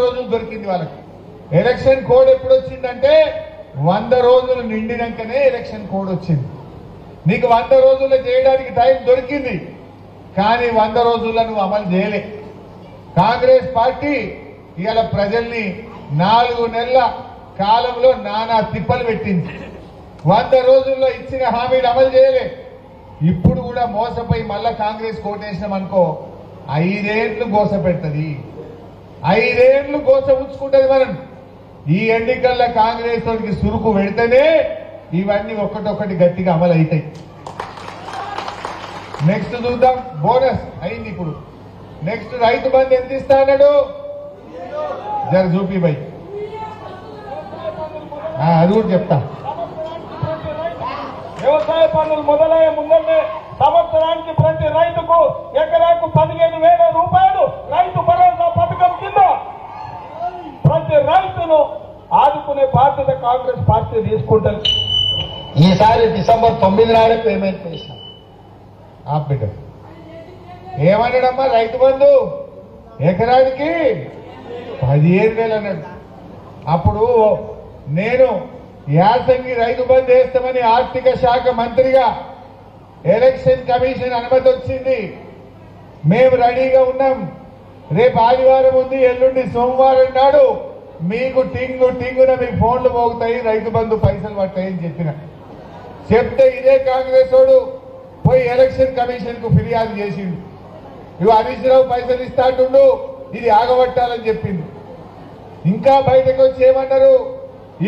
రోజులు దొరికింది వాళ్ళకి. ఎలక్షన్ కోడ్ ఎప్పుడు వచ్చిందంటే 100 రోజులు నిండినాకనే ఎలక్షన్ కోడ్ వచ్చింది. నీకు 100 రోజుల్లో చేయడానికి టైం దొరికింది, కానీ 100 రోజుల్లో నువ్వు అమలు చేయలే. కాంగ్రెస్ పార్టీ ఇవాళ ప్రజల్ని 4 నెలల కాలంలో నానా తిప్పలు పెట్టింది. 100 రోజుల్లో ఇచ్చిన హామీలు అమలు చేయలే. ఇప్పుడు కూడా మోసపోయి మళ్ళా కాంగ్రెస్ కోటేసినాం అనుకో, 5 ఏళ్లు గోస పెడుతుంది. 5 ఏళ్లు గోస ఉంచుకుంటది. మనం ఈ ఎన్నికల్లో కాంగ్రెస్ వారికి సురుకు పెడితేనే ఇవన్నీ ఒక్కటొక్కటి గట్టిగా అమలు అవుతాయి. నెక్స్ట్ చూద్దాం. బోనస్ అయింది. ఇప్పుడు నెక్స్ట్ రైతు బంధు ఎంత ఇస్తా అన్నాడు, జర చూపి బై, అది కూడా చెప్తా. వ్యవసాయ పనులు మొదలయ్యే ముందరే సంవత్సరానికి ప్రతి రైతుకు ఎకరాకు 15,000 రూపాయలు రైతు భరోసా పథకం కింద ప్రతి రైతును ఆదుకునే బాధ్యత కాంగ్రెస్ పార్టీ తీసుకుంటుంది. ఈసారి డిసెంబర్ 9 నాడే పేమెంట్ చేశాం. బిడ్డ ఏమన్నాడమ్మా, రైతు బంధు ఎకరానికి 15,000 అన్నాడు. అప్పుడు నేను యాసంగి రైతు బంధు వేస్తామని ఆర్థిక శాఖ మంత్రిగా ఎలక్షన్ కమిషన్ అనుమతి వచ్చింది. మేము రెడీగా ఉన్నాం. రేపు ఆదివారం ఉంది, ఎల్లుండి సోమవారం నాడు మీకు టింగున మీకు ఫోన్లు మోగుతాయి, రైతు బంధు పైసలు పడతాయని చెప్తే ఇదే కాంగ్రెస్ వాడు పోయి ఎలక్షన్ కమిషన్ కు ఫిర్యాదు చేసిండు. ఇవి హరీష్ రావు పైసలు ఇస్తాంటుండు, ఇది ఆగబట్టాలని చెప్పింది. ఇంకా బయటకు వచ్చి ఏమన్నారు,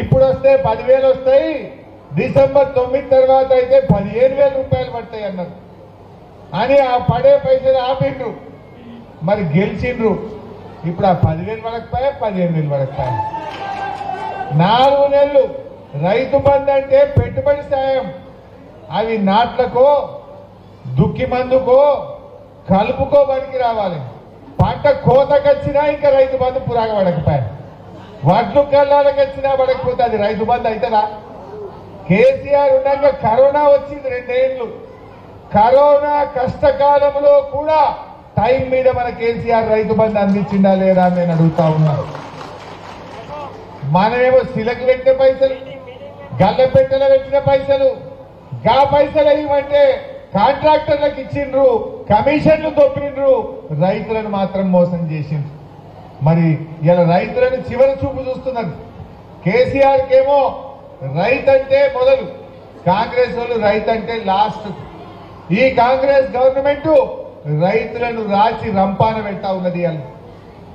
ఇప్పుడు వస్తే 10,000 వస్తాయి, డిసెంబర్ 9 తర్వాత అయితే 15,000 రూపాయలు పడతాయి అన్నారు. అని ఆ పడే పైసలు ఆపిండ్రు. మరి గెలిచిండ్రు. ఇప్పుడు ఆ 10,000 పడకపోయా, 15,000 పడకపోయా. 4 నెలలు రైతు బంధు అంటే పెట్టుబడి సాయం. అవి నాట్లకో, దుక్కి మందుకో, కలుపుకో బడికి రావాలి. పంట కోతకొచ్చినా ఇంకా రైతు బంధు పురాగా పడకపోయా. వడ్లు కల్లాలకు వచ్చినా పడకపోతే అది రైతు బంధు అవుతుందా? కేసీఆర్ ఉండగా కరోనా వచ్చింది 2 ఏళ్లు. కరోనా కష్టకాలంలో కూడా టైం మీద మన కేసీఆర్ రైతు బంధు అందించిందా లేదా అని నేను అడుగుతా ఉన్నాను. మనమేమో సిలకు పెట్టిన పైసలు, గల్లపెట్టెలో పెట్టిన పైసలు, గా పైసలు ఇవ్వమంటే కాంట్రాక్టర్లకు ఇచ్చిండ్రు, కమిషన్లు దొప్పిండ్రు, రైతులను మాత్రం మోసం చేసిండ్రు. మరి ఇలా రైతులను చివరి చూపు చూస్తున్నారు. కేసీఆర్ కేమో రైతు అంటే మొదలు, కాంగ్రెస్ వాళ్ళు రైతు అంటే లాస్ట్. ఈ కాంగ్రెస్ గవర్నమెంట్ రైతులను రాచి రంపాన పెడతా ఉన్నది.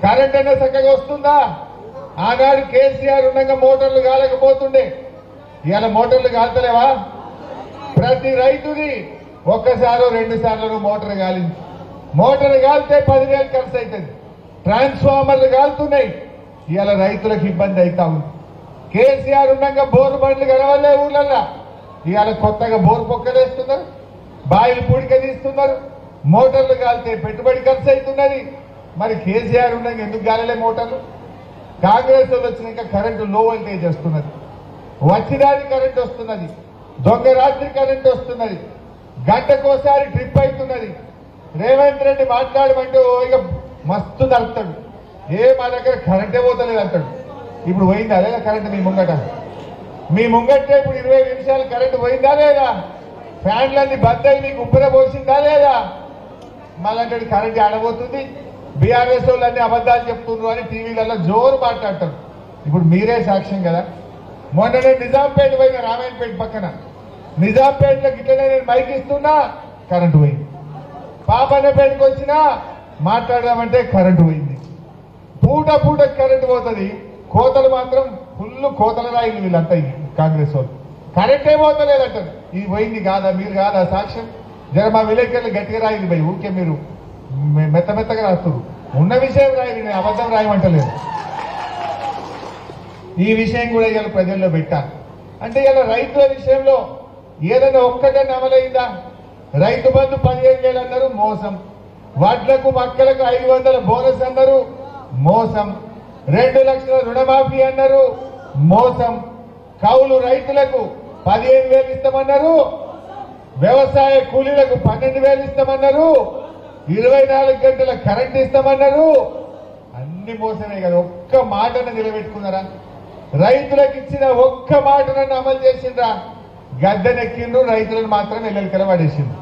కరెంట్ అయినా చక్కగా వస్తుందా? ఆనాడు కేసీఆర్ ఉండగా మోటార్లు కాలేకపోతుండే, ఇవాళ మోటార్లు కాల్తలేవా? ప్రతి రైతుది ఒక్కసారో 2 సార్లు మోటార్ కాలింది. మోటార్ కాలితే 10,000 ఖర్చు అవుతుంది. ట్రాన్స్ఫార్మర్లు కాలుతున్నాయి. ఇవాళ రైతులకు ఇబ్బంది అవుతా ఉంది. కేసీఆర్ ఉండగా బోరు బండ్లు గడవలే ఊళ్ళల్లో. ఇవాళ కొత్తగా బోరు పొక్కలేస్తున్నారు, బాయిలు పూడిక తీస్తున్నారు, మోటార్లు కాలితే పెట్టుబడి ఖర్చు అవుతున్నది. మరి కేసీఆర్ ఉండగా ఎందుకు గాలలే మోటార్లు? కాంగ్రెస్ వాళ్ళు వచ్చినాక కరెంటు లో వోల్టేజ్ వస్తున్నది, వచ్చిదాని కరెంట్ వస్తున్నది, దొంగ రాత్రి కరెంట్ వస్తున్నది, గంటకోసారి ట్రిప్ అవుతున్నది. రేవంత్ రెడ్డి మాట్లాడమంటే ఇక మస్తు నడుపుతాడు. మా దగ్గర కరెంటే పోతలేదు అంటాడు. ఇప్పుడు పోయిందా లేదా కరెంట్ మీ ముంగట? మీ ముంగటే ఇప్పుడు 20 నిమిషాలు కరెంటు పోయిందా లేదా? ఫ్యాన్లన్నీ బద్దయి మీకు ఉప్పున పోసిందా లేదా? మళ్ళీ కరెంట్ ఆడబోతుంది. బీఆర్ఎస్ వాళ్ళు అన్ని అబద్ధాలు చెప్తున్నారు అని టీవీలలో జోరు మాట్లాడతారు. ఇప్పుడు మీరే సాక్ష్యం కదా. మొన్న నేను నిజాంపేట పోయిన, రామాయణపేట పక్కన నిజాంపేటలో గిట్లనే నేను మైక్ ఇస్తున్నా, కరెంటు పోయింది. పాపన్నపేటకు వచ్చినా మాట్లాడదామంటే కరెంటు పోయింది. పూట కరెంటు పోతుంది, కోతలు మాత్రం ఫుల్ కోతల రాయిలు వీళ్ళంతా కాంగ్రెస్ వాళ్ళు. కరెంటే పోతలేదంటారు. ఇది పోయింది కాదా? మీరు కాదా సాక్ష్యం? జర మా విలేకరులు గట్టిగా రాయింది భయ్, ఊరికే మీరు మెత్తగా రాస్తున్నారు. ఉన్న విషయం రాయింది, నేను అబద్ధం రాయమంటలేదు. ఈ విషయం కూడా ఇవాళ ప్రజల్లో పెట్టాలి. అంటే ఇలా రైతుల విషయంలో ఏదైనా ఒక్కటన్నా అమలైందా? రైతు బంధు 15,000 అన్నారు, మోసం. వడ్లకు మక్కలకు 500 బోనస్ అన్నారు, మోసం. 2 లక్షల రుణమాఫీ అన్నారు, మోసం. కౌలు రైతులకు 15,000 ఇస్తామన్నారు, వ్యవసాయ కూలీలకు 12,000 ఇస్తామన్నారు, 24 గంటల కరెంట్ ఇస్తామన్నారు. అన్ని అన్ని మోసమే కదా. ఒక్క మాటను నిలబెట్టుకున్నారా? రైతులకు ఇచ్చిన ఒక్క మాటను అమలు చేసిండ్రా? గద్దెనెక్కిండ్రు, రైతులను మాత్రం ఎల్లెలకల పడేసిండ్రు.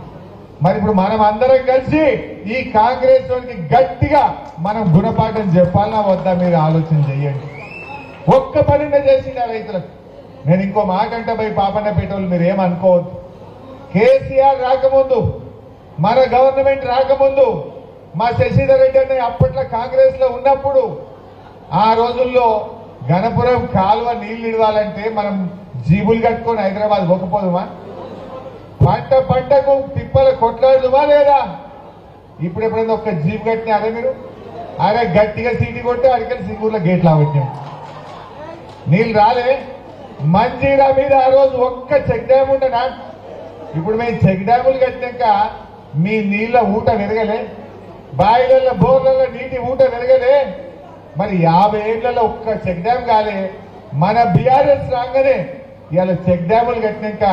మరి ఇప్పుడు మనం అందరం కలిసి ఈ కాంగ్రెస్ వారికి గట్టిగా మనం గుణపాఠం చెప్పాలన్నా వద్దా? మీరు ఆలోచన చేయండి. ఒక్క పనినే చేసింది ఆ రైతులకు. నేను ఇంకో మాట అంటే పోయి పాపన్నపేటోళ్ళు మీరు ఏమనుకోవద్దు. కేసీఆర్ రాకముందు, మన గవర్నమెంట్ రాకముందు, మా శశిధర్ రెడ్డి అనే అప్పట్లో కాంగ్రెస్ లో ఉన్నప్పుడు ఆ రోజుల్లో గణపురం కాలువ నీళ్లు ఇవ్వాలంటే మనం జీబులు కట్టుకొని హైదరాబాద్ పోకపోదుమా? పంట పంటకు తిప్పల కొట్లాడుదుమా లేదా? ఇప్పుడు ఎప్పుడైనా ఒక్క జీబు కట్టినారా మీరు? అరే గట్టిగా సీటీ కొట్టి అడిగిన సింగూర్లో గేట్లు ఆవట్టాం, నీళ్ళు రాలే. మంజీరా మీద ఆ రోజు ఒక్క చెక్ డ్యామ్ ఉండనా? ఇప్పుడు మేము చెక్ డ్యాములు కట్టినాక మీ నీళ్ల ఊట పెరగలే, బాయిలలో బోర్లలో నీటి ఊట పెరగలే. మరి 50 ఏళ్లలో ఒక్క చెక్ డ్యామ్ కాలే. మన బీఆర్ఎస్ రాగానే ఇవాళ చెక్ డ్యాములు కట్టినాక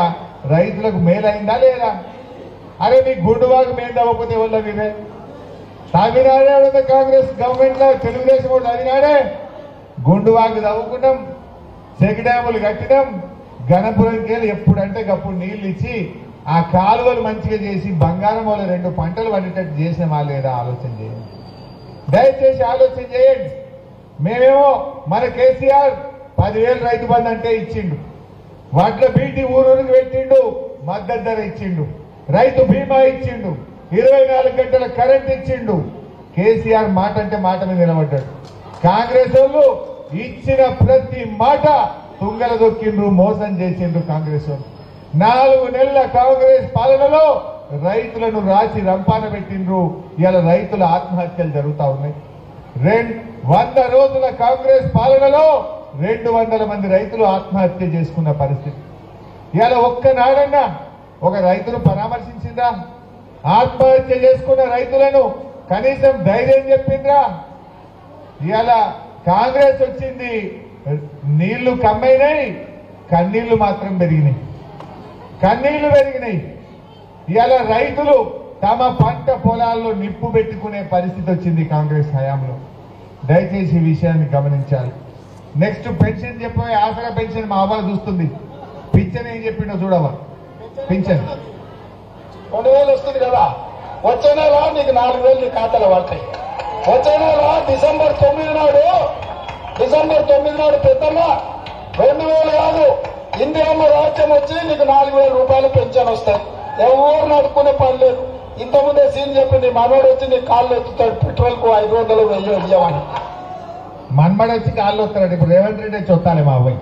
రైతులకు మేలైందా లేదా? అరే మీ గుండువాగు మేలు తవ్వకపోతే ఎవరు మీరే? తమిళనాడే కాంగ్రెస్ గవర్నమెంట్ లో తెలుగుదేశం కూడా తమిళనాడే గుండువాగు తవ్వుకున్నాం, చెక్ డ్యాములు కట్టినాం, గణపురంకి వెళ్ళి ఎప్పుడంటే అప్పుడు నీళ్లు ఇచ్చి ఆ కాలువలు మంచిగా చేసి బంగారం వాళ్ళ 2 పంటలు పండేటట్టు చేసినామా లేదా? ఆలోచన చేయండి, దయచేసి ఆలోచన చేయండి. మేమేమో మన కేసీఆర్ 10,000 రైతు బంధు అంటే ఇచ్చిండు, వడ్ల బీటీ ఊరూరికి పెట్టిండు, మద్దతు ధర ఇచ్చిండు, రైతు బీమా ఇచ్చిండు, 24 గంటల కరెంట్ ఇచ్చిండు. కేసీఆర్ మాట అంటే మాట మీద నిలబడ్డాడు. కాంగ్రెస్ వాళ్ళు ఇచ్చిన ప్రతి మాట తుంగల దొక్కిండ్రు, మోసం చేసిండ్రు. కాంగ్రెస్ వాళ్ళు 4 నెలల కాంగ్రెస్ పాలనలో రైతులను రాసి రంపాన పెట్టిండ్రు. ఇవాళ రైతుల ఆత్మహత్యలు జరుగుతా ఉన్నాయి. 100 రోజుల కాంగ్రెస్ పాలనలో 200 మంది రైతులు ఆత్మహత్య చేసుకున్న పరిస్థితి. ఇవాళ ఒక్కనాడన్నా ఒక రైతును పరామర్శించిందా? ఆత్మహత్య చేసుకున్న రైతులను కనీసం ధైర్యం చెప్పిండ్రా? ఇవాళ కాంగ్రెస్ వచ్చింది, నీళ్లు కమ్మైనాయి, కన్నీళ్లు మాత్రం పెరిగినాయి, కన్నీళ్లు పెరిగినాయి. ఇవాళ రైతులు తమ పంట పొలాల్లో నిప్పు పెట్టుకునే పరిస్థితి వచ్చింది కాంగ్రెస్ హయాంలో. దయచేసి ఈ విషయాన్ని గమనించాలి. నెక్స్ట్ పెన్షన్ చెప్పే ఆసరా పెన్షన్ మా అవ్వ చూస్తుంది. పింఛన్ ఏం చెప్పిండో చూడవా? పింఛన్ 2000 వస్తుంది కదా, వచ్చే నెల నీకు 4000 నీ ఖాతాలో పడతాయి. వచ్చే నెల డిసెంబర్ 9 నాడు పెద్దమ్మ 2000 కాదు, ఇందిరమ్మ రాజ్యం వచ్చి నీకు 4000 రూపాయలు పెన్షన్ వస్తాయి. ఎవరు నడుపుకునే పని లేదు. ఇంతకుముందే సీన్ చెప్పి నీ మనోడు వచ్చి నీ కాళ్ళు ఎత్తుతాడు, పెట్రోల్ కు 500 1000 ఇవ్వమని. మన్మడ వచ్చి కాళ్ళు వస్తాడు. ఇప్పుడు రేవంత్ రెడ్డి వచ్చి వస్తాలే మా అబ్బాయి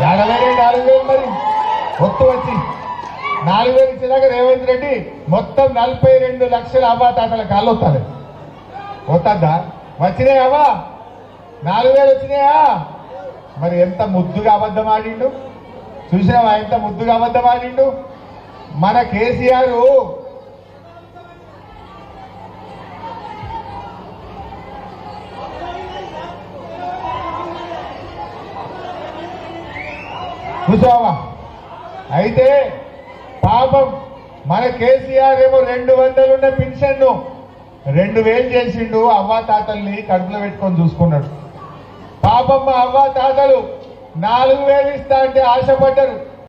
4000 మరి ఒత్తు వచ్చి 4000 ఇచ్చేదాకా రేవంత్ రెడ్డి మొత్తం 42 లక్షల అవ్వా తాతల కాళ్ళు వస్తాడు. వస్తుందా? వచ్చినాయి అవ్వా 4000 వచ్చినాయా? మరి ఎంత ముద్దుగా అబద్ధం ఆడిండు చూసినావా? ఎంత ముద్దుగా అబద్ధం ఆడిండు మన కేసీఆర్. చూసావా? అయితే పాపం మన కేసీఆర్ ఏమో 200 ఉన్న పెన్షన్ను 2000 చేసిండు. అవ్వా తాతల్ని కడుపులో పెట్టుకొని చూసుకున్నాడు. పాపం మా అవ్వా తాతలు 4000 ఇస్తా అంటే ఆశపడ్డారు.